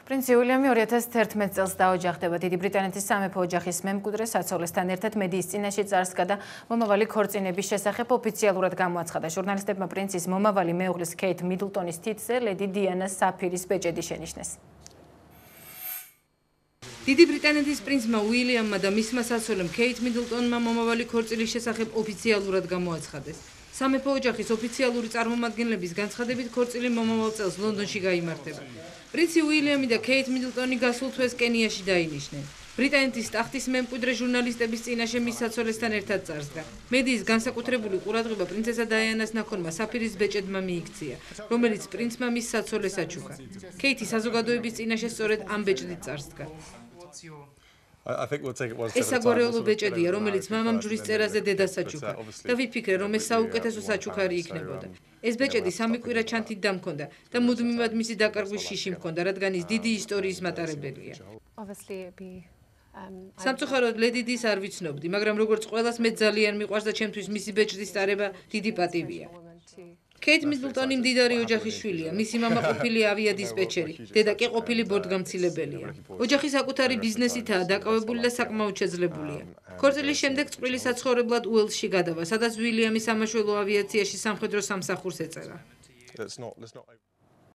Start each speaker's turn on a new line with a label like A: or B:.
A: პრინცი უილიამი 2011 წელს დაოჯახდება. დიდი ბრიტანეთის სამეფო ოჯახის მემკვიდრე საცოლესთან ერთად მედიის წინაშე წარსდგა და მომავალი ქორწინების შესახებ ოფიციალურად გამოაცხადა. ჟურნალისტებმა პრინცის მომავალი მეუღლის ქეით მიდლტონის თითზე ლედი დიანას საფირის ბეჭედი შენიშნეს.
B: დიდი ბრიტანეთის პრინცმა უილიამმა და მისმა საცოლემ ქეით მიდლტონმა მომავალი ქორწილის შესახებ ოფიციალურად გამოაცხადეს. სამეფო ოჯახის ოფიციალური წარმომადგენლების განცხადებით ქორწილი მომავალ წელს ლონდონში გაიმართება. პრინცი უილიამი და ქეით მიდლტონი გასულ თვეს კენიაში დაინიშნენ. ბრიტანეთის ტახტის მემკვიდრე ჟურნალისტების წინაშე მის საცოლესთან ერთად წარსდგა. მედიის განსაკუთრებული ყურადღება პრინცესა დაიანას ნაქონმა საფირის ბეჭედმა მიიქცია, რომელიც პრინცმა მის საცოლეს აჩუქა. ქეითი საზოგადოების წინაშე სწორედ ამ ბეჭდით წარსდგა. ეს საგვარეულო ბეჭედია, რომელიც მამამ ჯვრის წერაზე დედას აჩუქა და ვიფიქრე, რომ ეს საუკეთესო საჩუქარი იქნებოდა. ეს ბეჭედი სამი კვირა ჩანთით დამქონდა და მუდმივად მისი დაკარგვის შიში მქონდა, რადგან ის დიდი ისტორიის მატარებელია. სამწუხაროდ ლედი დის არ ვიცნობდი, მაგრამ როგორც ყველას მე ძალიან მიყვარს და ჩემთვის მისი ბეჭდის ტარება დიდი პატივია. ქეით მიდლტონი მდიდარი ოჯახის შვილია, მისი მამა ყოფილი ავიადისპეჩერი, დედა კი ყოფილი ბორტგამცილებელია. ოჯახი საკუთარი ბიზნესითაა დაკავებული და საკმაოდ შეძლებულია. ქორწილის შემდეგ წვრილი საცხოვრებლად უელსში გადავა, სადაც უილიამი სამაშველო ავიაციაში სამხედრო სამსახურს ეწევა.